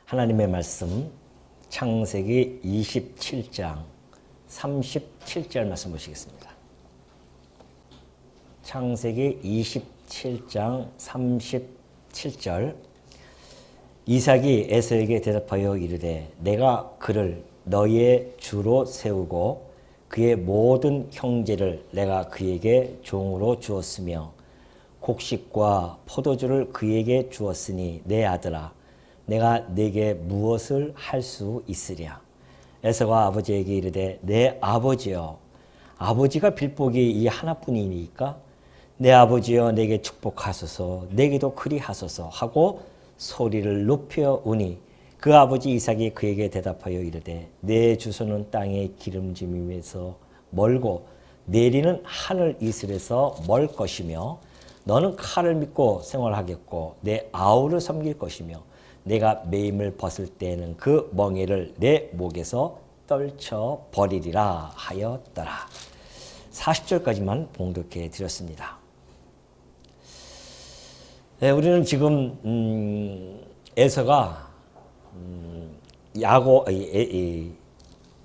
하나님의 말씀 창세기 27장 37절 말씀 보시겠습니다. 창세기 27장 37절 이삭이 에서에게 대답하여 이르되 내가 그를 너희의 주로 세우고 그의 모든 형제를 내가 그에게 종으로 주었으며 곡식과 포도주를 그에게 주었으니 내 아들아 내가 네게 무엇을 할 수 있으랴. 에서가 아버지에게 이르되 내 아버지여 아버지가 빌복이 이 하나뿐이니까 내 아버지여 내게 축복하소서 내게도 그리하소서 하고 소리를 높여 우니 그 아버지 이삭이 그에게 대답하여 이르되 내 주소는 땅의 기름짐임에서 멀고 내리는 하늘 이슬에서 멀 것이며 너는 칼을 믿고 생활하겠고 내 아우를 섬길 것이며 내가 매임을 벗을 때에는 그 멍에를 내 목에서 떨쳐 버리리라 하였더라. 40절까지만 봉독해 드렸습니다. 네, 우리는 지금 에서가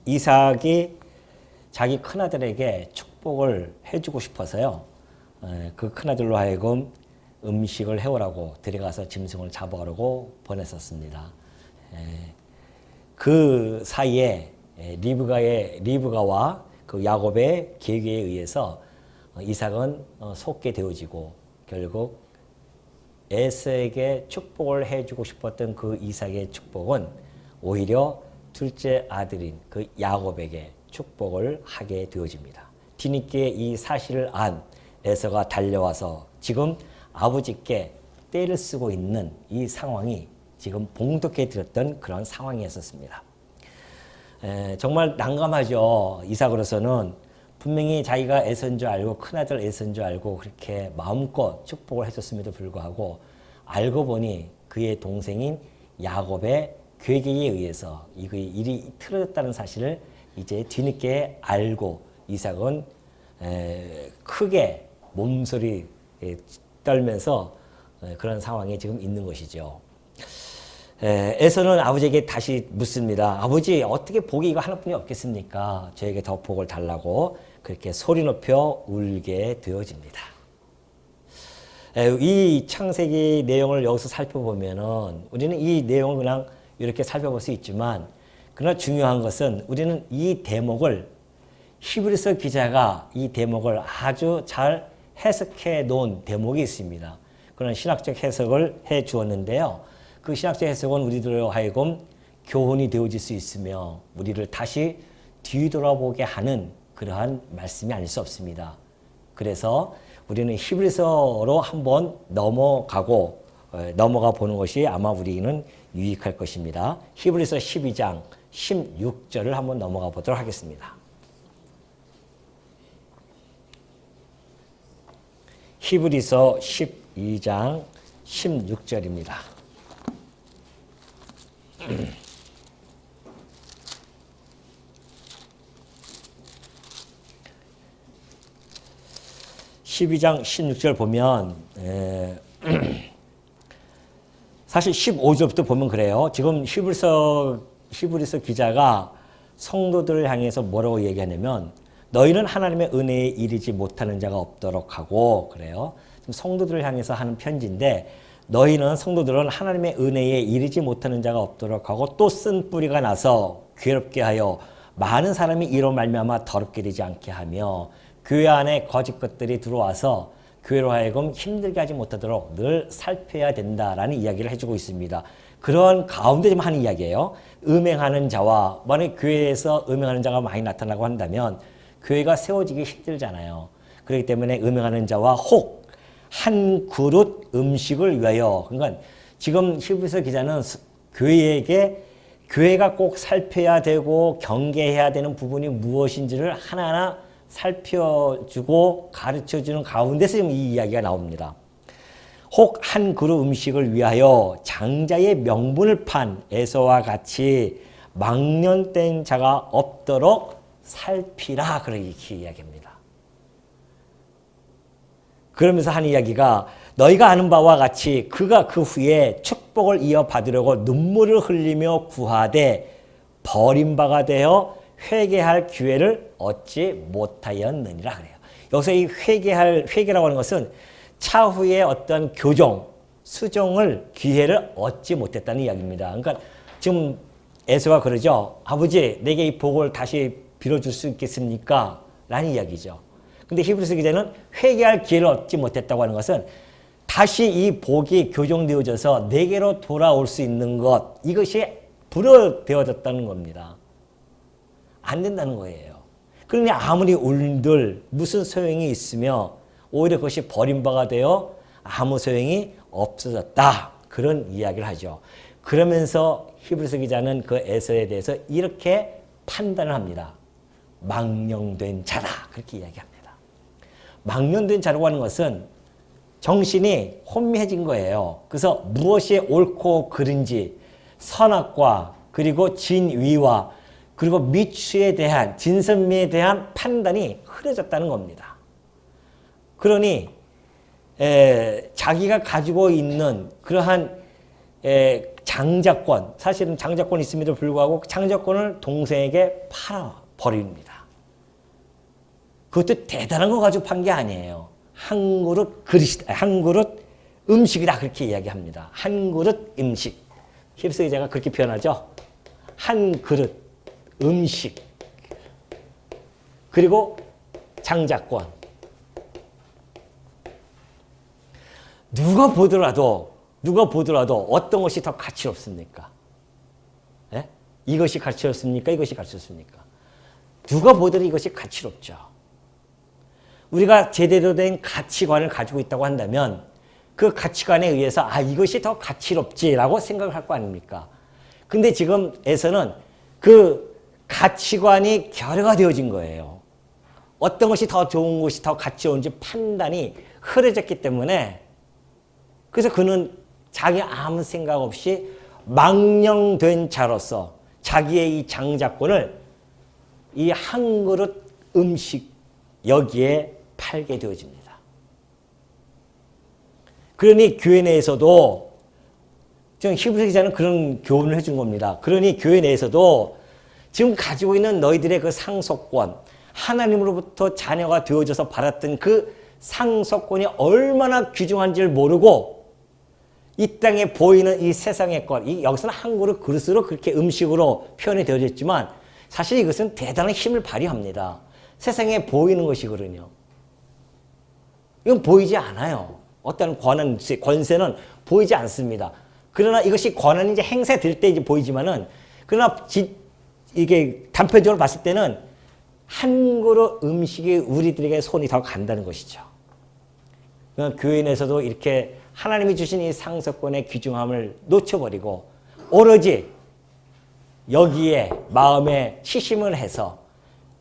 이삭이 자기 큰아들에게 축복을 해주고 싶어서요. 그 큰아들로 하여금 음식을 해오라고 들어가서 짐승을 잡아오라고 보냈었습니다. 그 사이에 리브가와 그 야곱의 계획에 의해서 이삭은 속게 되어지고 결국 에서에게 축복을 해주고 싶었던 그 이삭의 축복은 오히려 둘째 아들인 그 야곱에게 축복을 하게 되어집니다. 뒤늦게 이 사실을 안 에서가 달려와서 지금 아버지께 떼를 쓰고 있는 이 상황이 지금 봉독해 드렸던 그런 상황이었습니다. 정말 난감하죠. 이삭으로서는 분명히 자기가 에서인 줄 알고 큰아들 에서인 줄 알고 그렇게 마음껏 축복을 해줬음에도 불구하고 알고 보니 그의 동생인 야곱의 계획에 의해서 이 일이 틀어졌다는 사실을 이제 뒤늦게 알고 이삭은 크게 몸소리 떨면서 그런 상황에 지금 있는 것이죠. 에서는 아버지에게 다시 묻습니다. 아버지 어떻게 복이 이거 하나뿐이 없겠습니까? 저에게 더 복을 달라고 그렇게 소리 높여 울게 되어집니다. 이 창세기 내용을 여기서 살펴보면은 우리는 이 내용을 그냥 이렇게 살펴볼 수 있지만 그러나 중요한 것은 우리는 이 대목을 히브리서 기자가 이 대목을 아주 잘 해석해 놓은 대목이 있습니다. 그런 신학적 해석을 해 주었는데요. 그 신학적 해석은 우리들로 하여금 교훈이 되어질 수 있으며 우리를 다시 뒤돌아보게 하는 그러한 말씀이 아닐 수 없습니다. 그래서 우리는 히브리서로 한번 넘어가 보는 것이 아마 우리는 유익할 것입니다. 히브리서 12장 16절을 한번 넘어가 보도록 하겠습니다. 히브리서 12장 16절입니다. (12장) 16절 보면 사실 15절부터 보면 그래요. 지금 히브리서 기자가 성도들을 향해서 뭐라고 얘기하냐면 너희는 하나님의 은혜에 이르지 못하는 자가 없도록 하고 그래요. 지금 성도들을 향해서 하는 편지인데 너희는 성도들은 하나님의 은혜에 이르지 못하는 자가 없도록 하고 또 쓴 뿌리가 나서 괴롭게 하여 많은 사람이 이로 말미암아 더럽게 되지 않게 하며 교회 안에 거짓 것들이 들어와서 교회로 하여금 힘들게 하지 못하도록 늘 살펴야 된다라는 이야기를 해주고 있습니다. 그런 가운데 좀 하는 이야기예요. 음행하는 자와 만약 교회에서 음행하는 자가 많이 나타나고 한다면 교회가 세워지기 힘들잖아요. 그렇기 때문에 음행하는 자와 혹 한 그릇 음식을 위하여 그러니까 지금 히브리서 기자는 교회가 꼭 살펴야 되고 경계해야 되는 부분이 무엇인지를 하나하나 살펴주고 가르쳐주는 가운데서 이 이야기가 나옵니다. 혹 한 그릇 음식을 위하여 장자의 명분을 판 에서와 같이 망령된 자가 없도록 살피라 그렇게 이야기합니다. 그러면서 한 이야기가 너희가 아는 바와 같이 그가 그 후에 축복을 이어받으려고 눈물을 흘리며 구하되 버림바가 되어 회개할 기회를 얻지 못하였느니라 그래요. 여기서 이 회개라고 하는 것은 차후에 어떤 교정, 수정을 기회를 얻지 못했다는 이야기입니다. 그러니까 지금 에서가 그러죠. 아버지, 내게 이 복을 다시 빌어줄 수 있겠습니까? 라는 이야기죠. 근데 히브리서 기자는 회개할 기회를 얻지 못했다고 하는 것은 다시 이 복이 교정되어져서 내게로 돌아올 수 있는 것, 이것이 불어되어졌다는 겁니다. 안 된다는 거예요. 그러니 아무리 울들 무슨 소용이 있으며 오히려 그것이 버림바가 되어 아무 소용이 없어졌다. 그런 이야기를 하죠. 그러면서 히브리서 기자는 그 에서에 대해서 이렇게 판단을 합니다. 망령된 자다. 그렇게 이야기합니다. 망령된 자라고 하는 것은 정신이 혼미해진 거예요. 그래서 무엇이 옳고 그른지 선악과 그리고 진위와 그리고 미추에 대한 진선미에 대한 판단이 흐려졌다는 겁니다. 그러니 자기가 가지고 있는 그러한 장자권, 사실은 장자권이 있음에도 불구하고 장자권을 동생에게 팔아버립니다. 그것도 대단한 거 가지고 판 게 아니에요. 한 그릇 그릇이다. 한 그릇 음식이다. 그렇게 이야기합니다. 한 그릇 음식. 히브리서 기자가 그렇게 표현하죠. 한 그릇 음식. 그리고 장자권. 누가 보더라도 어떤 것이 더 가치롭습니까? 예? 이것이 가치롭습니까? 이것이 가치롭습니까? 누가 보더라도 이것이 가치롭죠. 우리가 제대로 된 가치관을 가지고 있다고 한다면 그 가치관에 의해서 이것이 더 가치롭지라고 생각을 할 거 아닙니까? 근데 지금에서는 그 가치관이 결여가 되어진 거예요. 어떤 것이 더 좋은 것이 더 가치로운지 판단이 흐려졌기 때문에 그래서 그는 자기 아무 생각 없이 망령된 자로서 자기의 이 장자권을 이 한 그릇 음식 여기에 팔게 되어집니다. 그러니 교회 내에서도 지금 히브리 기자는 그런 교훈을 해준 겁니다. 그러니 교회 내에서도 지금 가지고 있는 너희들의 그 상속권, 하나님으로부터 자녀가 되어져서 받았던 그 상속권이 얼마나 귀중한지를 모르고 이 땅에 보이는 이 세상의 것, 여기서는 한 그릇 그릇으로 그렇게 음식으로 표현이 되어졌지만 사실 이것은 대단한 힘을 발휘합니다. 세상에 보이는 것이거든요. 이건 보이지 않아요. 어떤 권세는 보이지 않습니다. 그러나 이것이 권한이 이제 행사될 때 이제 보이지만은 그러나 이게 단편적으로 봤을 때는 한 그릇 음식이 우리들에게 손이 더 간다는 것이죠. 교회 내에서도 이렇게 하나님이 주신 이 상속권의 귀중함을 놓쳐버리고 오로지 여기에 마음에 치심을 해서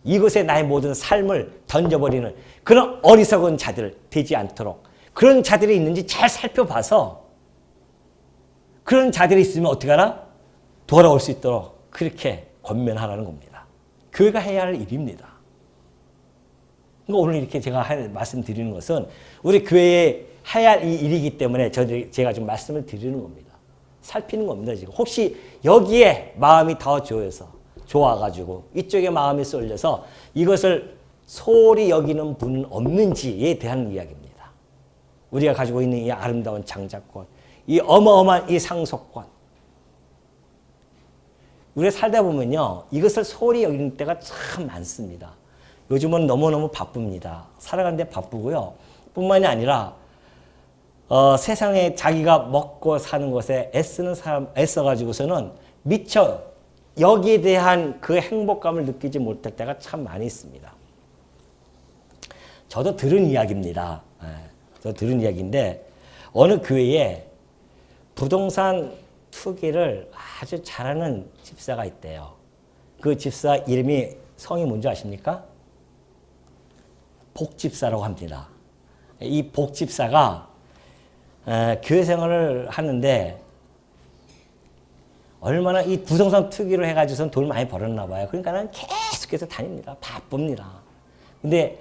이것에 나의 모든 삶을 던져버리는 그런 어리석은 자들 되지 않도록 그런 자들이 있는지 잘 살펴봐서 그런 자들이 있으면 어떻게 하나? 돌아올 수 있도록 그렇게 권면하라는 겁니다. 교회가 해야 할 일입니다. 그러니까 오늘 이렇게 제가 말씀드리는 것은 우리 교회에 해야 할 일이기 때문에 제가 좀 말씀을 드리는 겁니다. 살피는 겁니다. 지금 혹시 여기에 마음이 더 좋아가지고 이쪽에 마음이 쏠려서 이것을 소홀히 여기는 분은 없는지에 대한 이야기입니다. 우리가 가지고 있는 이 아름다운 장자권, 이 어마어마한 이 상속권. 우리가 살다 보면요, 이것을 소홀히 여기는 때가 참 많습니다. 요즘은 너무너무 바쁩니다. 살아가는데 바쁘고요. 뿐만이 아니라 세상에 자기가 먹고 사는 것에 애쓰는 사람, 애써가지고서는 미처 여기에 대한 그 행복감을 느끼지 못할 때가 참 많이 있습니다. 저도 들은 이야기입니다. 저도 들은 이야기인데 어느 교회에 부동산 투기를 아주 잘하는 집사가 있대요. 그 집사 이름이 성이 뭔지 아십니까? 복집사라고 합니다. 이 복집사가 교회 생활을 하는데 얼마나 이 부동산 투기를 해가지고선 돈을 많이 벌었나 봐요. 그러니까는 계속해서 다닙니다. 바쁩니다. 근데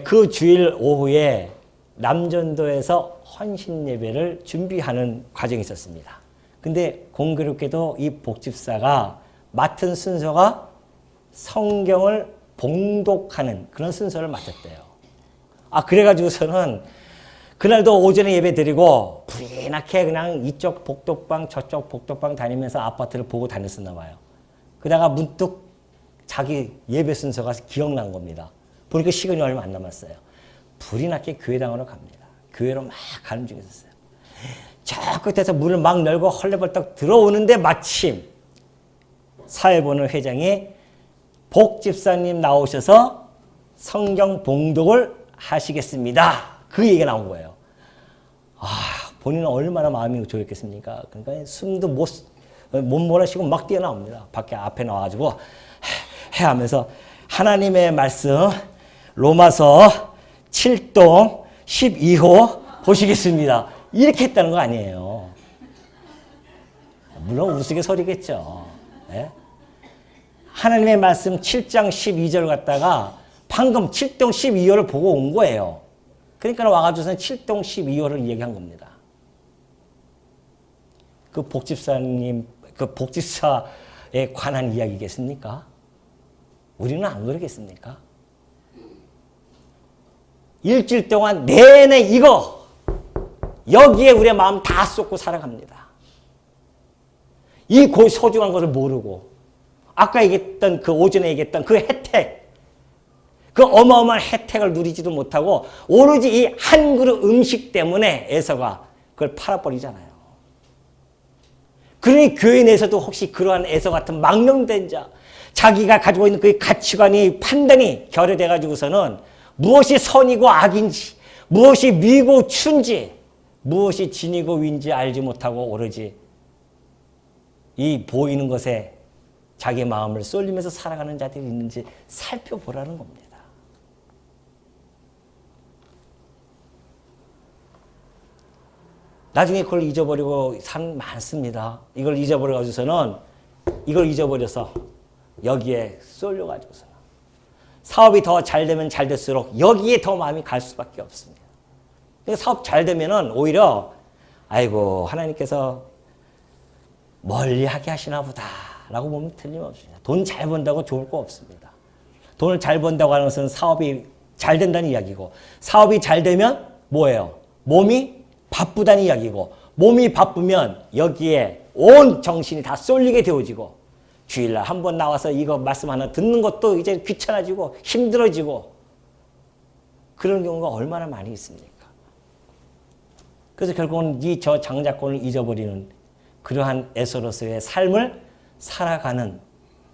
그 주일 오후에 남전도에서 헌신 예배를 준비하는 과정이 있었습니다. 근데 공교롭게도 이 복집사가 맡은 순서가 성경을 봉독하는 그런 순서를 맡았대요. 그래가지고서는 그날도 오전에 예배 드리고 부리나게 그냥 이쪽 복덕방 저쪽 복덕방 다니면서 아파트를 보고 다녔었나 봐요. 그러다가 문득 자기 예배 순서가 기억난 겁니다. 보니까 시간이 얼마 안 남았어요. 불이 나게 교회당으로 갑니다. 교회로 막 가는 중에 있었어요. 저 끝에서 문을 막 열고 헐레벌떡 들어오는데 마침 사회보는 회장이 복집사님 나오셔서 성경 봉독을 하시겠습니다. 그 얘기가 나온 거예요. 본인은 얼마나 마음이 좋았겠습니까? 그러니까 숨도 못 몰아쉬고 막 뛰어나옵니다. 밖에 앞에 나와가지고 해 하면서 하나님의 말씀 로마서 7동 12호 보시겠습니다. 이렇게 했다는 거 아니에요. 물론 우스갯소리겠죠. 네? 하나님의 말씀 7장 12절 갖다가 방금 7동 12호를 보고 온 거예요. 그러니까 와가지고서는 7동 12호를 얘기한 겁니다. 그 복집사님, 그 복집사에 관한 이야기겠습니까? 우리는 안 그러겠습니까? 일주일 동안 내내 이거 여기에 우리의 마음 다 쏟고 살아갑니다. 이 소중한 것을 모르고 아까 얘기했던 그 오전에 얘기했던 그 혜택, 그 어마어마한 혜택을 누리지도 못하고 오로지 이 한 그릇 음식 때문에 에서가 그걸 팔아버리잖아요. 그러니 교회 내에서도 혹시 그러한 에서 같은 망령된 자, 자기가 가지고 있는 그 가치관이 판단이 결여돼 가지고서는 무엇이 선이고 악인지, 무엇이 미고 춘지, 무엇이 진이고 위인지 알지 못하고 오로지 이 보이는 것에 자기 마음을 쏠리면서 살아가는 자들이 있는지 살펴보라는 겁니다. 나중에 그걸 잊어버리고 산 많습니다. 이걸 잊어버려가지고서는 이걸 잊어버려서 여기에 쏠려가지고서는 사업이 더 잘 되면 잘 될수록 여기에 더 마음이 갈 수밖에 없습니다. 그러니까 사업 잘 되면은 오히려 아이고 하나님께서 멀리하게 하시나 보다라고 보면 틀림없습니다. 돈 잘 번다고 좋을 거 없습니다. 돈을 잘 번다고 하는 것은 사업이 잘 된다는 이야기고 사업이 잘 되면 뭐예요? 몸이 바쁘다는 이야기고 몸이 바쁘면 여기에 온 정신이 다 쏠리게 되어지고 주일날 한 번 나와서 이거 말씀 하나 듣는 것도 이제 귀찮아지고 힘들어지고 그런 경우가 얼마나 많이 있습니까? 그래서 결국은 이 저 장자권을 잊어버리는 그러한 에서로서의 삶을 살아가는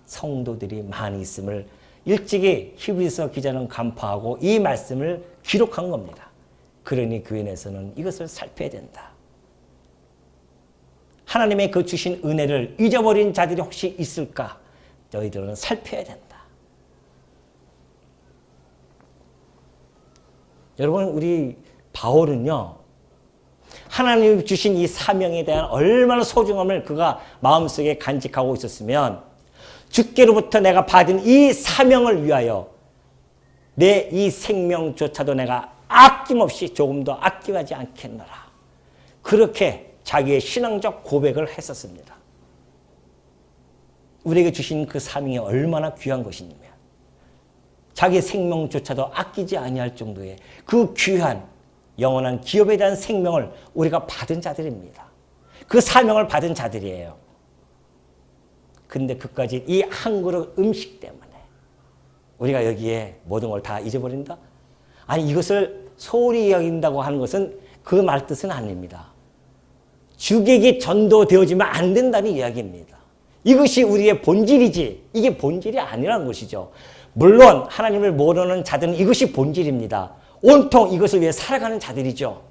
성도들이 많이 있음을 일찍이 히브리서 기자는 간파하고 이 말씀을 기록한 겁니다. 그러니 교회 내에서는 이것을 살펴야 된다. 하나님의 그 주신 은혜를 잊어버린 자들이 혹시 있을까? 너희들은 살펴야 된다. 여러분 우리 바울은요. 하나님이 주신 이 사명에 대한 얼마나 소중함을 그가 마음속에 간직하고 있었으면 주께로부터 내가 받은 이 사명을 위하여 내 이 생명조차도 내가 아낌없이 조금도 아낌하지 않겠노라. 그렇게 자기의 신앙적 고백을 했었습니다. 우리에게 주신 그 사명이 얼마나 귀한 것이냐면 자기의 생명조차도 아끼지 아니할 정도의 그 귀한 영원한 기업에 대한 생명을 우리가 받은 자들입니다. 그 사명을 받은 자들이에요. 근데 그까지 이 한 그릇 음식 때문에 우리가 여기에 모든 걸 다 잊어버린다? 아니 이것을 소홀히 여긴다고 하는 것은 그 말 뜻은 아닙니다. 주객이 전도되어지면 안 된다는 이야기입니다. 이것이 우리의 본질이지 이게 본질이 아니라는 것이죠. 물론 하나님을 모르는 자들은 이것이 본질입니다. 온통 이것을 위해 살아가는 자들이죠.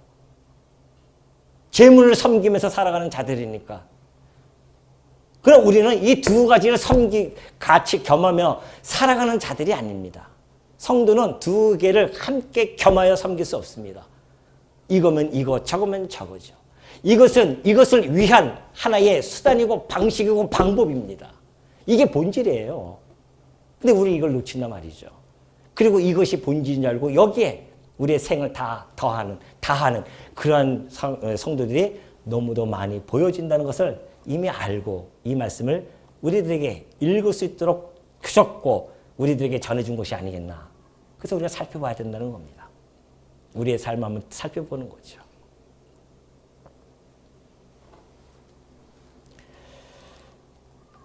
재물을 섬기면서 살아가는 자들이니까. 그럼 우리는 이 두 가지를 같이 겸하며 살아가는 자들이 아닙니다. 성도는 두 개를 함께 겸하여 섬길 수 없습니다. 이거면 이거, 저거면 저거죠. 이것을 위한 하나의 수단이고 방식이고 방법입니다. 이게 본질이에요. 근데 우리 이걸 놓친단 말이죠. 그리고 이것이 본질인 줄 알고 여기에 우리의 생을 다 다하는 그러한 성도들이 너무도 많이 보여진다는 것을 이미 알고 이 말씀을 우리들에게 읽을 수 있도록 주셨고 우리들에게 전해준 것이 아니겠나. 그래서 우리가 살펴봐야 된다는 겁니다. 우리의 삶을 한번 살펴보는 거죠.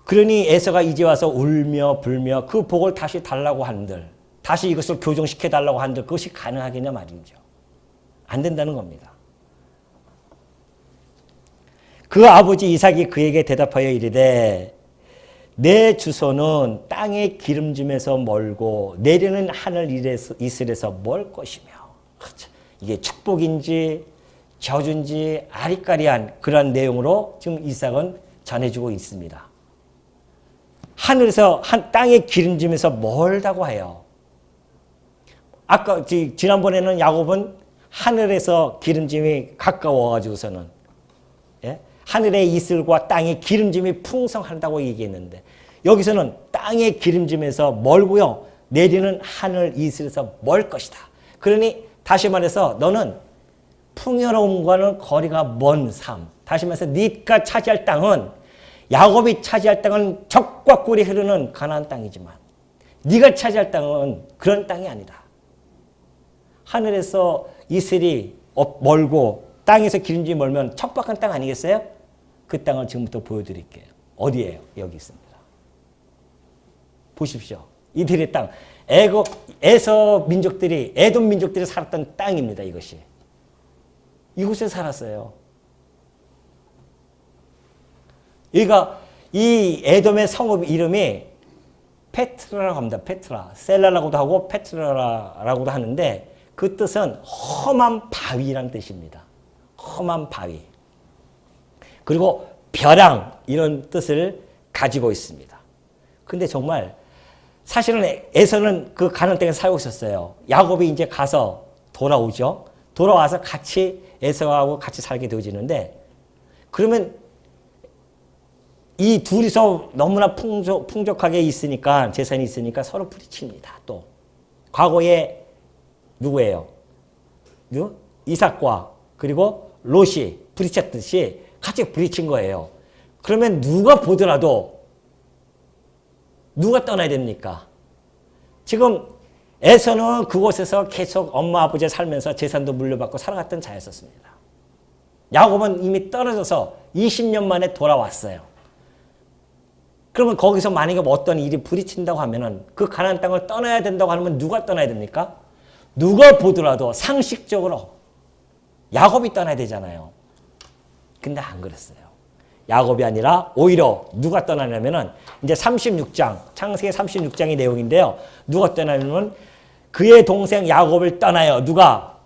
그러니 에서가 이제 와서 울며 불며 그 복을 다시 달라고 한들, 다시 이것을 교정시켜 달라고 한들 그것이 가능하겠냐 말이죠. 안 된다는 겁니다. 그 아버지 이삭이 그에게 대답하여 이르되 내 주소는 땅의 기름짐에서 멀고 내리는 하늘 이슬에서 멀 것이며. 이게 축복인지 저주인지 아리까리한 그런 내용으로 지금 이삭은 전해주고 있습니다. 하늘에서 땅의 기름짐에서 멀다고 해요. 아까 지난번에는 야곱은 하늘에서 기름짐이 가까워가지고서는 하늘의 이슬과 땅의 기름짐이 풍성하다고 얘기했는데 여기서는 땅의 기름짐에서 멀고요. 내리는 하늘 이슬에서 멀 것이다. 그러니 다시 말해서 너는 풍요로움과는 거리가 먼 삶. 다시 말해서 네가 차지할 땅은 야곱이 차지할 땅은 적과 꿀이 흐르는 가나안 땅이지만 네가 차지할 땅은 그런 땅이 아니다. 하늘에서 이슬이 멀고 땅에서 기름짐이 멀면 척박한 땅 아니겠어요? 그 땅을 지금부터 보여드릴게요. 어디예요? 여기 있습니다. 보십시오. 이들의 땅. 에돔 민족들이 살았던 땅입니다. 이것이. 이곳에 살았어요. 여기가 이 에돔의 성읍 이름이 페트라라고 합니다. 페트라. 셀라라고도 하고 페트라라고도 하는데 그 뜻은 험한 바위라는 뜻입니다. 험한 바위. 그리고 벼랑 이런 뜻을 가지고 있습니다. 근데 정말 사실은 에서는 그 가나안 땅에 살고 있었어요. 야곱이 이제 가서 돌아오죠. 돌아와서 같이 에서하고 같이 살게 되어지는데 그러면 이 둘이서 너무나 풍족하게 있으니까 재산이 있으니까 서로 부딪힙니다. 또 과거에 누구예요? 이삭과 그리고 롯이 부딪혔듯이 같이 부딪힌 거예요. 그러면 누가 보더라도 누가 떠나야 됩니까? 지금 에서는 그곳에서 계속 엄마 아버지 살면서 재산도 물려받고 살아갔던 자였었습니다. 야곱은 이미 떨어져서 20년 만에 돌아왔어요. 그러면 거기서 만약에 어떤 일이 부딪힌다고 하면은 그 가나안 땅을 떠나야 된다고 하면 누가 떠나야 됩니까? 누가 보더라도 상식적으로 야곱이 떠나야 되잖아요. 근데 안 그랬어요. 야곱이 아니라 오히려 누가 떠나냐면은 이제 36장, 창세기 36장의 내용인데요. 누가 떠나냐면 그의 동생 야곱을 떠나요. 누가?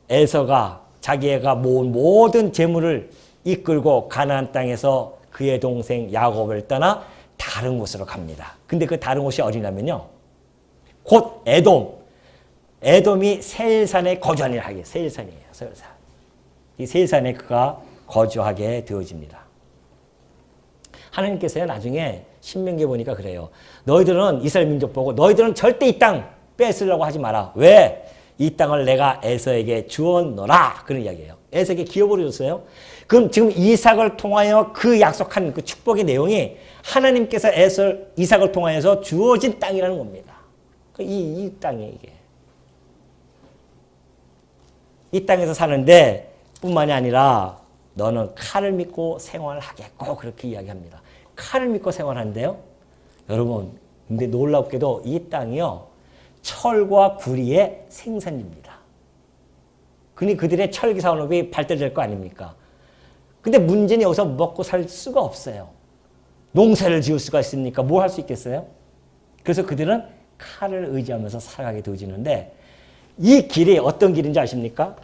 에서가 자기가 모은 모든 재물을 이끌고 가나안 땅에서 그의 동생 야곱을 떠나 다른 곳으로 갑니다. 근데 그 다른 곳이 어디냐면요. 곧 에돔. 에돔이 세일산에 거주하니라 하게. 세일산이에요. 세일산. 이 세일산에 그가 거주하게 되어집니다. 하나님께서요 나중에 신명기에 보니까 그래요. 너희들은 이스라엘 민족 보고 너희들은 절대 이 땅 뺏으려고 하지 마라. 왜? 이 땅을 내가 에서에게 주었노라. 그런 이야기예요. 에서에게 기업으로 줬어요. 그럼 지금 이삭을 통하여 그 약속한 그 축복의 내용이 하나님께서 이삭을 통하여서 주어진 땅이라는 겁니다. 이 땅이에요, 이게. 이 땅에서 사는데 뿐만이 아니라 너는 칼을 믿고 생활하겠고 그렇게 이야기합니다. 칼을 믿고 생활하는데요. 여러분, 근데 놀랍게도 이 땅이요. 철과 구리의 생산입니다. 그니 그들의 철기 산업이 발달될 거 아닙니까? 근데 문제는 여기서 먹고 살 수가 없어요. 농사를 지을 수가 있습니까? 뭘 할 수 있겠어요? 그래서 그들은 칼을 의지하면서 살아가게 되어지는데 이 길이 어떤 길인지 아십니까?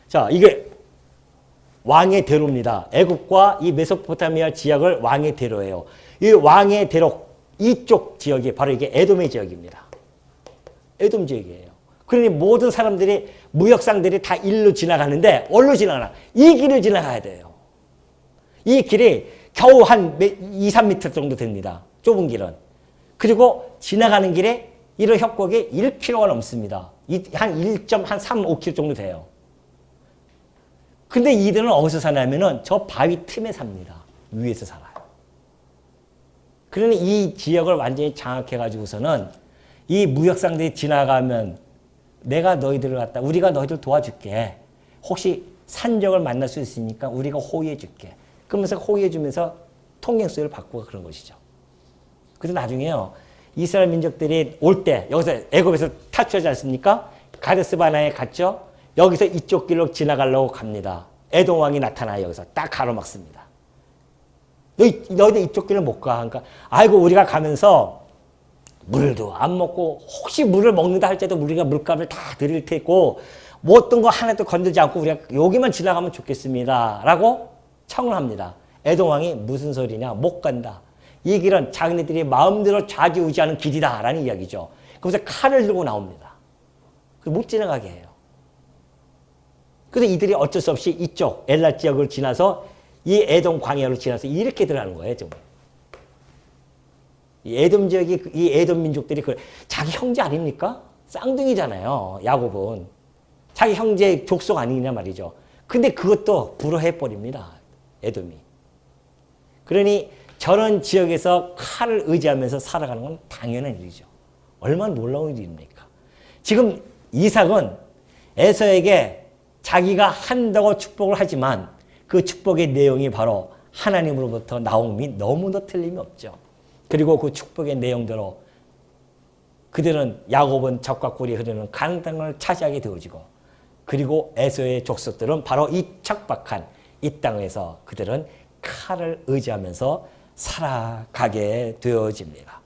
자, 이게 왕의 대로입니다. 애굽과 이 메소포타미아 지역을 왕의 대로예요. 이 왕의 대로 이쪽 지역이 바로 이게 에돔의 지역입니다. 에돔 지역이에요. 그러니 모든 사람들이 무역상들이 다 일로 지나가는데 어디로 지나가나? 이 길을 지나가야 돼요. 이 길이 겨우 한 2, 3m 정도 됩니다. 좁은 길은. 그리고 지나가는 길에 이런 협곡이 1km가 넘습니다. 한 1.35km 정도 돼요. 근데 이들은 어디서 사냐면은 저 바위 틈에 삽니다. 위에서 살아요. 그러니 이 지역을 완전히 장악해가지고서는 이 무역상들이 지나가면 내가 너희들을 갖다, 우리가 너희들 도와줄게. 혹시 산적을 만날 수 있으니까 우리가 호위해줄게. 그러면서 호위해주면서 통행수를 받고 그런 것이죠. 그래서 나중에요, 이스라엘 민족들이 올 때, 여기서 애굽에서 탈출하지 않습니까? 가데스 바네아에 갔죠? 여기서 이쪽 길로 지나가려고 갑니다. 에돔 왕이 나타나요. 여기서 딱 가로막습니다. 너희들 이쪽 길을 못 가. 그러니까, 아이고, 우리가 가면서 물도 안 먹고, 혹시 물을 먹는다 할 때도 우리가 물값을 다 드릴 테고, 뭐 어떤 거 하나도 건들지 않고 우리가 여기만 지나가면 좋겠습니다. 라고 청을 합니다. 에돔 왕이 무슨 소리냐? 못 간다. 이 길은 자기네들이 마음대로 좌지우지하는 길이다. 라는 이야기죠. 그래서 칼을 들고 나옵니다. 못 지나가게 해요. 그래서 이들이 어쩔 수 없이 이쪽 엘라 지역을 지나서 이 에돔 광야를 지나서 이렇게 들어가는 거예요. 지금. 이 에돔 지역이, 이 에돔 민족들이 자기 형제 아닙니까? 쌍둥이잖아요. 야곱은. 자기 형제 족속 아니냐 말이죠. 근데 그것도 불허해버립니다. 에돔이. 그러니 저런 지역에서 칼을 의지하면서 살아가는 건 당연한 일이죠. 얼마나 놀라운 일입니까? 지금 이삭은 에서에게 자기가 한다고 축복을 하지만 그 축복의 내용이 바로 하나님으로부터 나옴이 너무도 틀림이 없죠. 그리고 그 축복의 내용대로 그들은 야곱은 적과 꿀이 흐르는 가나안 땅을 차지하게 되어지고, 그리고 에서의 족속들은 바로 이 척박한 이 땅에서 그들은 칼을 의지하면서 살아가게 되어집니다.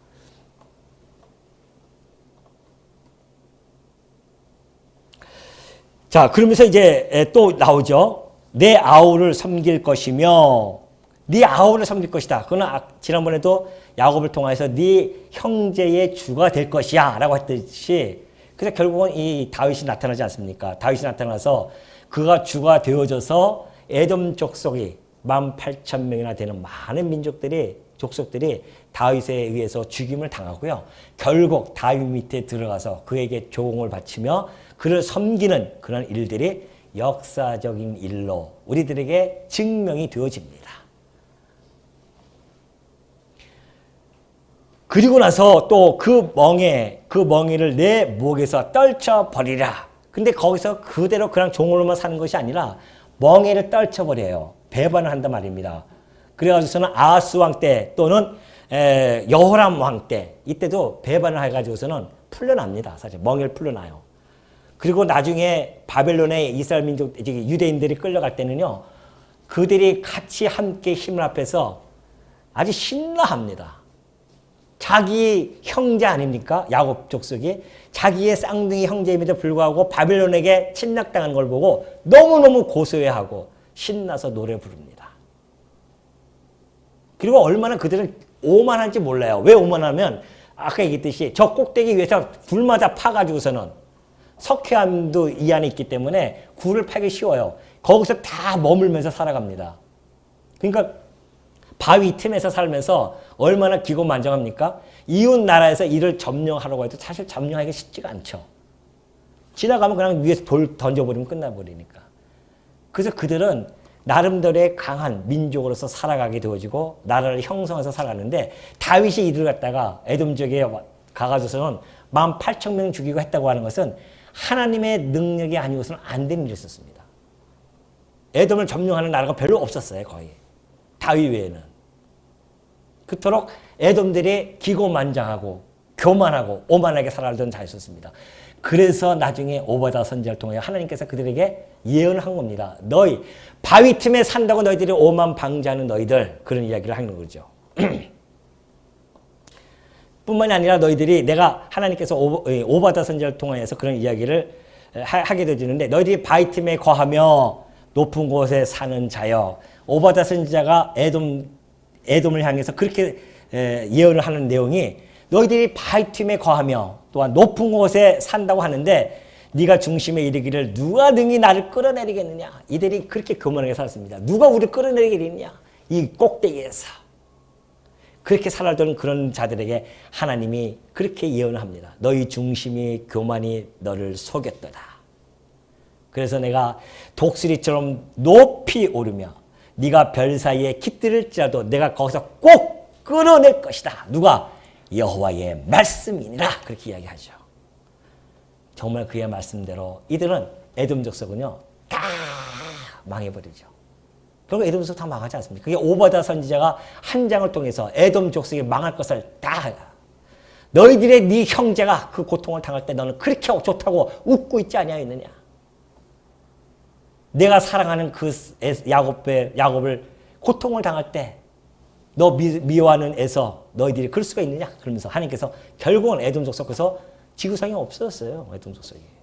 자, 그러면서 이제 또 나오죠. 내 아우를 섬길 것이며, 네 아우를 섬길 것이다. 그거는 지난번에도 야곱을 통해서 네 형제의 주가 될 것이야 라고 했듯이, 그래서 결국은 이 다윗이 나타나지 않습니까? 다윗이 나타나서 그가 주가 되어져서 에돔 족속이 18,000명이나 되는 많은 민족들이, 족속들이 다윗에 의해서 죽임을 당하고요. 결국 다윗 밑에 들어가서 그에게 조공을 바치며 그를 섬기는 그런 일들이 역사적인 일로 우리들에게 증명이 되어집니다. 그리고 나서 또 그 멍에를 내 목에서 떨쳐버리라. 근데 거기서 그대로 그냥 종으로만 사는 것이 아니라 멍에를 떨쳐버려요. 배반을 한단 말입니다. 그래가지고서는 아하스 왕 때 또는 여호람 왕 때, 이때도 배반을 해가지고서는 풀려납니다. 사실 멍에를 풀려나요. 그리고 나중에 바벨론에 이스라엘 민족, 유대인들이 끌려갈 때는요, 그들이 같이 함께 힘을 합해서 아주 신나합니다. 자기 형제 아닙니까? 야곱 족속이 자기의 쌍둥이 형제임에도 불구하고 바벨론에게 침략당한 걸 보고 너무너무 고소해하고 신나서 노래 부릅니다. 그리고 얼마나 그들은 오만한지 몰라요. 왜 오만하면 아까 얘기했듯이 저 꼭대기 위에서 굴마다 파가지고서는 석회암도 이 안에 있기 때문에 굴을 파기 쉬워요. 거기서 다 머물면서 살아갑니다. 그러니까 바위 틈에서 살면서 얼마나 기고만장합니까? 이웃 나라에서 이를 점령하려고 해도 사실 점령하기가 쉽지가 않죠. 지나가면 그냥 위에서 돌 던져버리면 끝나버리니까. 그래서 그들은 나름대로의 강한 민족으로서 살아가게 되어지고 나라를 형성해서 살았는데, 다윗이 이들을 갖다가 에돔 지역에 가가지고서는 18,000명 죽이고 했다고 하는 것은 하나님의 능력이 아니고서는 안 되는 일이었습니다. 에돔을 점령하는 나라가 별로 없었어요. 거의. 다윗 외에는. 그토록 에돔들이 기고만장하고 교만하고 오만하게 살아가던 자였었습니다. 그래서 나중에 오바다 선지자를 통해 하나님께서 그들에게 예언을 한 겁니다. 너희 바위 틈에 산다고 너희들이 오만 방자하는 너희들, 그런 이야기를 하는 거죠. 뿐만이 아니라 너희들이, 내가 하나님께서 오바다 선지자를 통해서 그런 이야기를 하게 되어지는데, 너희들이 바위 틈에 거하며 높은 곳에 사는 자여. 오바다 선지자가 에돔을 향해서 그렇게 예언을 하는 내용이, 너희들이 바위 틈에 거하며 또한 높은 곳에 산다고 하는데 네가 중심에 이르기를 누가 능히 나를 끌어내리겠느냐. 이들이 그렇게 교만하게 살았습니다. 누가 우리를 끌어내리겠느냐. 이 꼭대기에서. 그렇게 살아던 그런 자들에게 하나님이 그렇게 예언을 합니다. 너희 중심이 교만이 너를 속였도다. 그래서 내가 독수리처럼 높이 오르며 네가 별 사이에 깃들을지라도 내가 거기서 꼭 끌어낼 것이다. 누가? 여호와의 말씀이니라. 그렇게 이야기하죠. 정말 그의 말씀대로 이들은 에돔 족속은요 다 망해버리죠. 결국 에돔 족속 다 망하지 않습니까? 그게 오바댜 선지자가 한 장을 통해서 에돔 족속이 망할 것을 다 너희들의 네 형제가 그 고통을 당할 때 너는 그렇게 좋다고 웃고 있지 아니하였느냐. 내가 사랑하는 그 야곱을 고통을 당할 때 너 미워하는 에서 너희들이 그럴 수가 있느냐? 그러면서 하나님께서 결국은 에돔 족속에서 지구상에 없어졌어요. 에돔 족속이.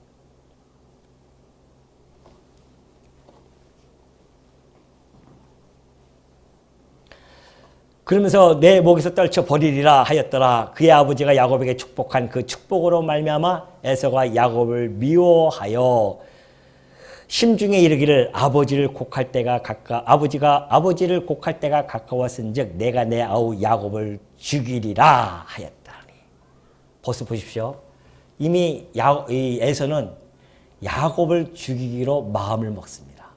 그러면서 내 목에서 떨쳐 버리리라 하였더라. 그의 아버지가 야곱에게 축복한 그 축복으로 말미암아 에서가 야곱을 미워하여 심중에 이르기를 아버지를 곡할 때가 가까웠은즉 내가 내 아우 야곱을 죽이리라 하였다니. 벌써 보십시오. 이미 이 에서는 야곱을 죽이기로 마음을 먹습니다.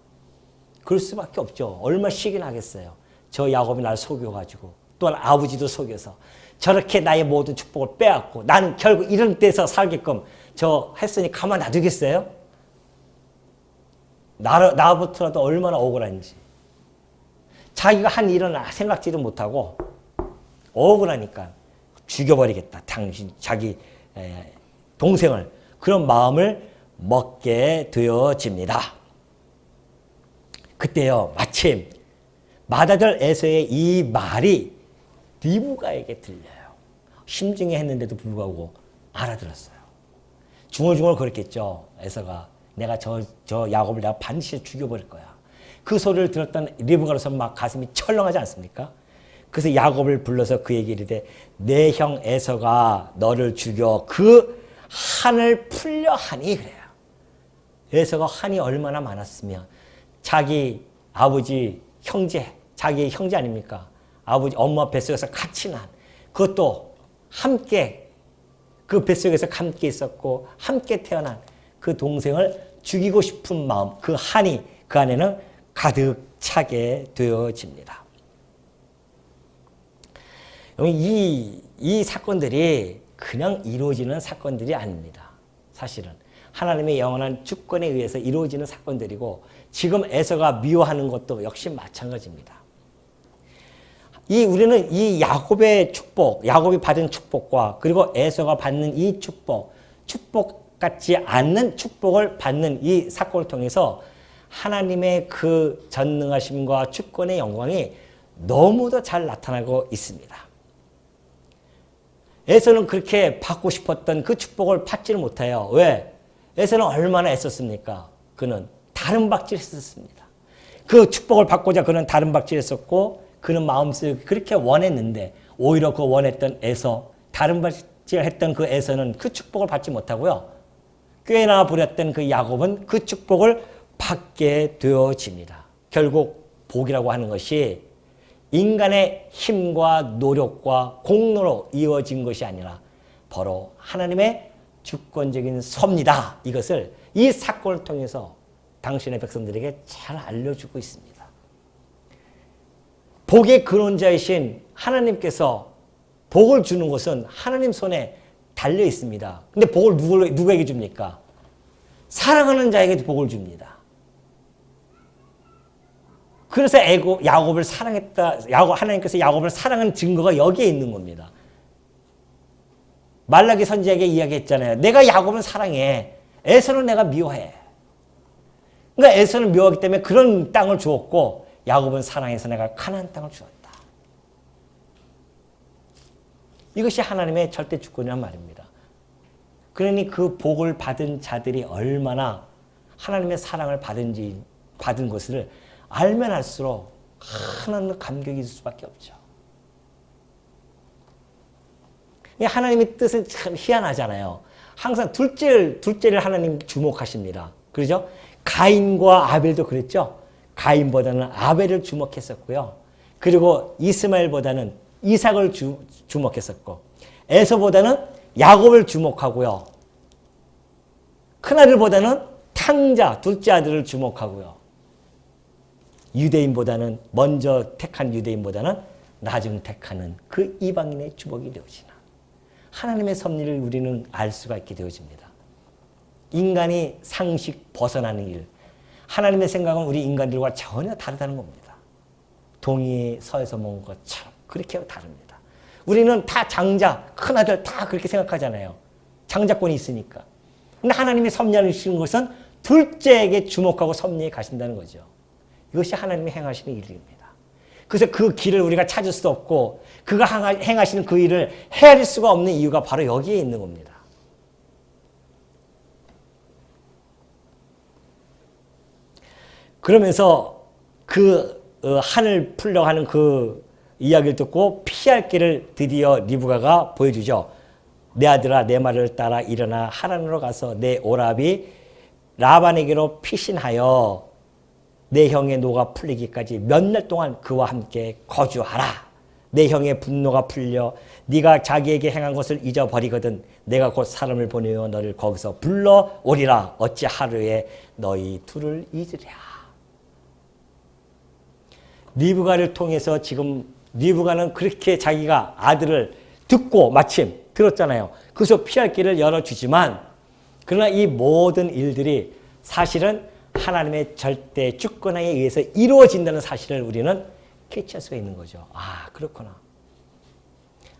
그럴 수밖에 없죠. 얼마나 시기 나겠어요. 저 야곱이 날 속여가지고 또한 아버지도 속여서 저렇게 나의 모든 축복을 빼앗고 나는 결국 이런 데서 살게끔 저 했으니 가만 놔두겠어요? 나부터라도 얼마나 억울한지. 자기가 한 일은 생각지도 못하고 억울하니까 죽여버리겠다. 당신 자기 동생을. 그런 마음을 먹게 되어집니다. 그때요 마침 맏아들 에서의 이 말이 리브가에게 들려요. 심중에 했는데도 불구하고 알아들었어요. 중얼중얼 그랬겠죠. 에서가 내가 저 야곱을 내가 반드시 죽여버릴 거야. 그 소리를 들었던 리브가로서 막 가슴이 철렁하지 않습니까? 그래서 야곱을 불러서 그에게 이르되 내 형 에서가 너를 죽여 그 한을 풀려 하니 그래요. 에서가 한이 얼마나 많았으면 자기 아버지 형제, 자기의 형제 아닙니까? 아버지 엄마 뱃속에서 같이 난 그것도 함께 그 뱃속에서 함께 있었고 함께 태어난 그 동생을 죽이고 싶은 마음, 그 한이 그 안에는 가득 차게 되어집니다. 이 사건들이 그냥 이루어지는 사건들이 아닙니다. 사실은 하나님의 영원한 주권에 의해서 이루어지는 사건들이고 지금 에서가 미워하는 것도 역시 마찬가지입니다. 우리는 이 야곱의 축복, 야곱이 받은 축복과 그리고 에서가 받는 이 축복 같지 않는 축복을 받는 이 사건을 통해서 하나님의 그 전능하심과 주권의 영광이 너무도 잘 나타나고 있습니다. 에서는 그렇게 받고 싶었던 그 축복을 받지를 못해요. 왜? 에서는 얼마나 애썼습니까? 그는 다른 박질을 했었습니다. 그 축복을 받고자 그는 다른 박질을 했었고 그는 마음속에 그렇게 원했는데 오히려 그 원했던 에서 다른 박질을 했던 그 에서는 그 축복을 받지 못하고요. 꾀나 부렸던 그 야곱은 그 축복을 받게 되어집니다. 결국 복이라고 하는 것이 인간의 힘과 노력과 공로로 이루어진 것이 아니라 바로 하나님의 주권적인 섭니다. 이것을 이 사건을 통해서 당신의 백성들에게 잘 알려주고 있습니다. 복의 근원자이신 하나님께서 복을 주는 것은 하나님 손에 달려 있습니다. 근데 복을 누구에게 줍니까? 사랑하는 자에게 복을 줍니다. 그래서 야곱을 사랑했다. 하나님께서 야곱을 사랑한 증거가 여기에 있는 겁니다. 말라기 선지자에게 이야기했잖아요. 내가 야곱은 사랑해. 에서는 내가 미워해. 그러니까 에서는 미워하기 때문에 그런 땅을 주었고 야곱은 사랑해서 내가 가나안 땅을 주었다. 이것이 하나님의 절대 주권이란 말입니다. 그러니 그 복을 받은 자들이 얼마나 하나님의 사랑을 받은 것을 알면 알수록 하나님의 감격이 있을 수밖에 없죠. 하나님의 뜻은 참 희한하잖아요. 항상 둘째를 하나님 주목하십니다. 그렇죠? 가인과 아벨도 그랬죠. 가인보다는 아벨을 주목했었고요. 그리고 이스마엘보다는 이삭을 주목했었고 에서보다는 야곱을 주목하고요. 큰아들보다는 탕자 둘째 아들을 주목하고요. 유대인보다는 먼저 택한 유대인보다는 나중 택하는 그 이방인의 주목이 되어지나 하나님의 섭리를 우리는 알 수가 있게 되어집니다. 인간이 상식 벗어나는 일, 하나님의 생각은 우리 인간들과 전혀 다르다는 겁니다. 동이 서에서 먹은 것처럼 그렇게 다릅니다. 우리는 다 장자, 큰아들 다 그렇게 생각하잖아요. 장자권이 있으니까. 근데 하나님이 섭리하시는 것은 둘째에게 주목하고 섭리해 가신다는 거죠. 이것이 하나님이 행하시는 일입니다. 그래서 그 길을 우리가 찾을 수 없고 그가 행하시는 그 일을 헤아릴 수가 없는 이유가 바로 여기에 있는 겁니다. 그러면서 그 하늘 풀려고 하는 그 이야기를 듣고 피할 길을 드디어 리브가가 보여주죠. 내 아들아 내 말을 따라 일어나 하란으로 가서 내 오라비 라반에게로 피신하여 내 형의 노가 풀리기까지 몇 날 동안 그와 함께 거주하라. 내 형의 분노가 풀려 네가 자기에게 행한 것을 잊어버리거든 내가 곧 사람을 보내어 너를 거기서 불러오리라. 어찌 하루에 너희 둘을 잊으랴. 리브가를 통해서 지금 리브가는 그렇게 자기가 아들을 듣고 마침 들었잖아요. 그래서 피할 길을 열어주지만 그러나 이 모든 일들이 사실은 하나님의 절대 주권에 의해서 이루어진다는 사실을 우리는 캐치할 수가 있는 거죠. 아, 그렇구나.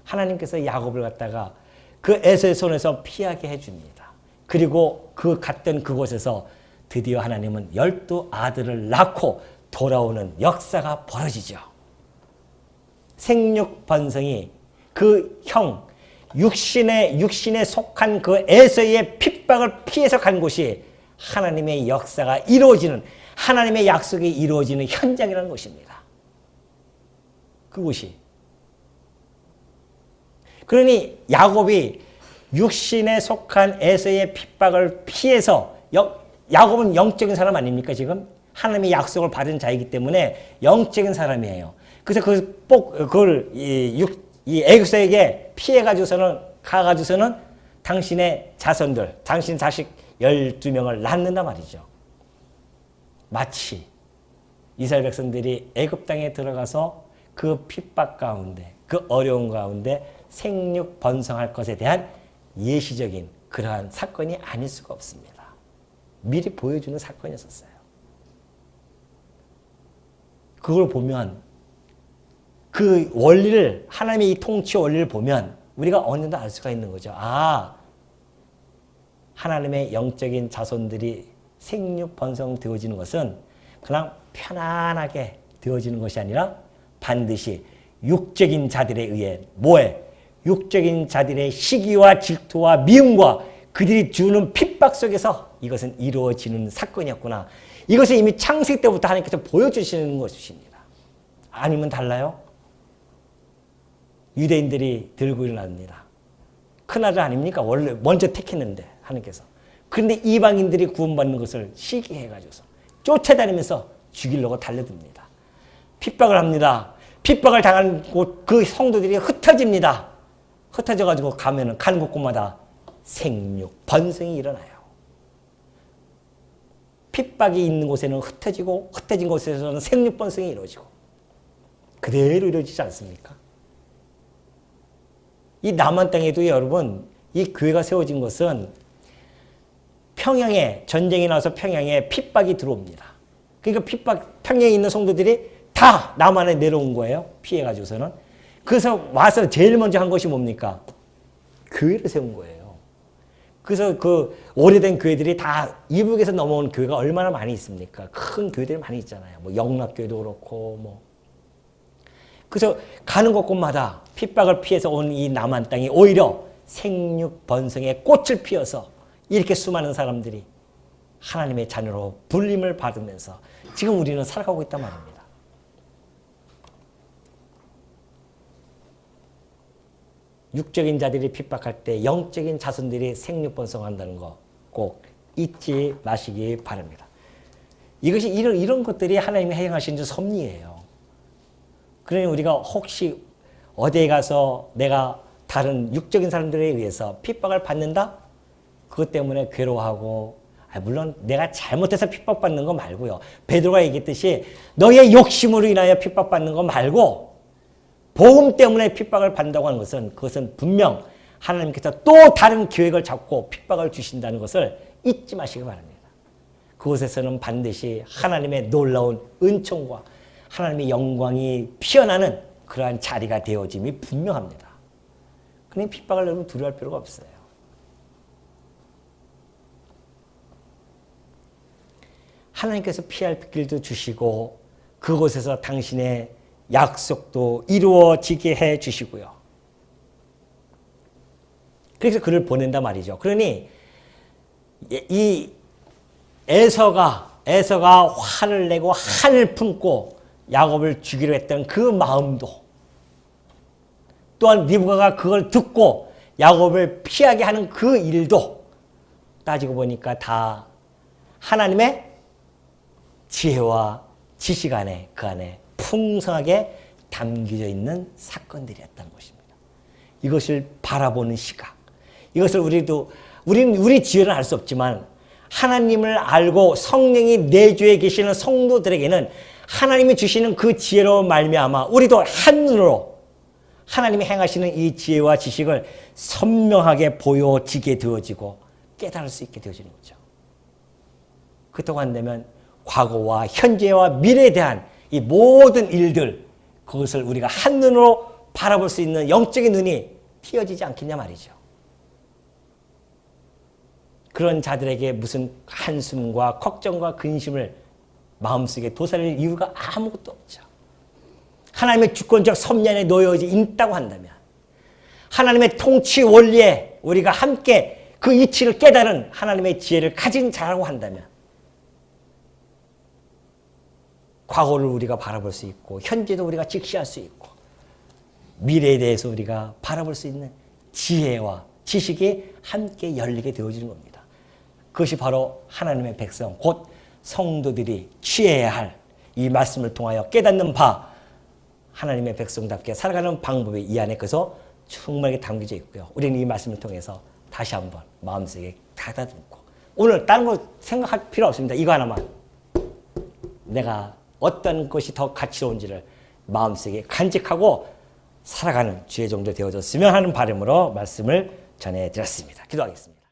하나님께서 야곱을 갖다가 그 에서의 손에서 피하게 해줍니다. 그리고 그 갔던 그곳에서 드디어 하나님은 12 아들을 낳고 돌아오는 역사가 벌어지죠. 생육 번성이 그 형, 육신에 속한 그 에서의 핍박을 피해서 간 곳이 하나님의 역사가 이루어지는, 하나님의 약속이 이루어지는 현장이라는 것입니다. 그곳이. 그러니 야곱이 육신에 속한 에서의 핍박을 피해서, 야곱은 영적인 사람 아닙니까 지금? 하나님의 약속을 받은 자이기 때문에 영적인 사람이에요. 그래서 그걸 이 애굽에게 피해가지고서는 가가지고서는 당신의 자손들, 당신 자식 12명을 낳는단 말이죠. 마치 이스라엘 백성들이 애굽 땅에 들어가서 그 핍박 가운데, 그 어려운 가운데 생육 번성할 것에 대한 예시적인 그러한 사건이 아닐 수가 없습니다. 미리 보여주는 사건이었어요. 그걸 보면 그 원리를, 하나님의 이 통치 원리를 보면 우리가 어느 정도 알 수가 있는 거죠. 아, 하나님의 영적인 자손들이 생육 번성되어지는 것은 그냥 편안하게 되어지는 것이 아니라 반드시 육적인 자들에 의해 뭐에? 육적인 자들의 시기와 질투와 미움과 그들이 주는 핍박 속에서 이것은 이루어지는 사건이었구나. 이것을 이미 창세기 때부터 하나님께서 보여주시는 것입니다. 아니면 달라요? 유대인들이 들고 일어납니다. 큰아들 아닙니까? 원래 먼저 택했는데 하나님께서. 그런데 이방인들이 구원받는 것을 시기해가지고서 쫓아다니면서 죽이려고 달려듭니다. 핍박을 합니다. 핍박을 당한 곳 그 성도들이 흩어집니다. 흩어져가지고 가면은 가는 곳곳마다 생육, 번성이 일어나요. 핍박이 있는 곳에는 흩어지고 흩어진 곳에서는 생육 번성이 이루어지고 그대로 이루어지지 않습니까? 이 남한 땅에도 여러분 이 교회가 세워진 것은 평양에 전쟁이 나서 평양에 핍박이 들어옵니다. 그러니까 평양에 있는 성도들이 다 남한에 내려온 거예요. 피해가지고서는. 그래서 와서 제일 먼저 한 것이 뭡니까? 교회를 세운 거예요. 그래서 그 오래된 교회들이 다 이북에서 넘어온 교회가 얼마나 많이 있습니까? 큰 교회들이 많이 있잖아요. 뭐 영락교회도 그렇고 뭐. 그래서 가는 곳곳마다 핍박을 피해서 온 이 남한 땅이 오히려 생육 번성의 꽃을 피워서 이렇게 수많은 사람들이 하나님의 자녀로 불림을 받으면서 지금 우리는 살아가고 있단 말입니다. 육적인 자들이 핍박할 때 영적인 자손들이 생육 번성한다는 거 꼭 잊지 마시기 바랍니다. 이것이 이런 것들이 하나님이 행하신 섭리예요. 그러니 우리가 어디에 가서 내가 다른 육적인 사람들에 의해서 핍박을 받는다? 그것 때문에 괴로워하고, 물론 내가 잘못해서 핍박받는 거 말고요. 베드로가 얘기했듯이 너의 욕심으로 인하여 핍박받는 거 말고 복음 때문에 핍박을 받는다고 하는 것은 그것은 분명 하나님께서 또 다른 계획을 잡고 핍박을 주신다는 것을 잊지 마시기 바랍니다. 그곳에서는 반드시 하나님의 놀라운 은총과 하나님의 영광이 피어나는 그러한 자리가 되어짐이 분명합니다. 그러니 핍박을 여러분 두려워할 필요가 없어요. 하나님께서 피할 길도 주시고 그곳에서 당신의 약속도 이루어지게 해 주시고요. 그래서 그를 보낸단 말이죠. 그러니 이 에서가 화를 내고 한을 품고 야곱을 죽이려 했던 그 마음도, 또한 리브가가 그걸 듣고 야곱을 피하게 하는 그 일도 따지고 보니까 다 하나님의 지혜와 지식 안에, 그 안에 풍성하게 담겨져 있는 사건들이었다는 것입니다. 이것을 바라보는 시각, 이것을 우리는 우리 지혜는 알 수 없지만 하나님을 알고 성령이 내주에 계시는 성도들에게는 하나님이 주시는 그 지혜로 말미암아 우리도 한눈으로 하나님이 행하시는 이 지혜와 지식을 선명하게 보여지게 되어지고 깨달을 수 있게 되어지는 거죠. 그동안 되면 과거와 현재와 미래에 대한 이 모든 일들, 그것을 우리가 한눈으로 바라볼 수 있는 영적인 눈이 띄어지지 않겠냐 말이죠. 그런 자들에게 무슨 한숨과 걱정과 근심을 마음속에 도사릴 이유가 아무것도 없죠. 하나님의 주권적 섭리 안에 놓여져 있다고 한다면, 하나님의 통치 원리에 우리가 함께 그 이치를 깨달은 하나님의 지혜를 가진 자라고 한다면, 과거를 우리가 바라볼 수 있고 현재도 우리가 직시할 수 있고 미래에 대해서 우리가 바라볼 수 있는 지혜와 지식이 함께 열리게 되어지는 겁니다. 그것이 바로 하나님의 백성, 곧 성도들이 취해야 할 이 말씀을 통하여 깨닫는 바 하나님의 백성답게 살아가는 방법이 이 안에 그래서 충분하게 담겨져 있고요. 우리는 이 말씀을 통해서 다시 한번 마음속에 가다듬고, 오늘 다른 거 생각할 필요 없습니다. 이거 하나만, 내가 어떤 것이 더 가치로운지를 마음속에 간직하고 살아가는 주의 종도 되어졌으면 하는 바람으로 말씀을 전해드렸습니다. 기도하겠습니다.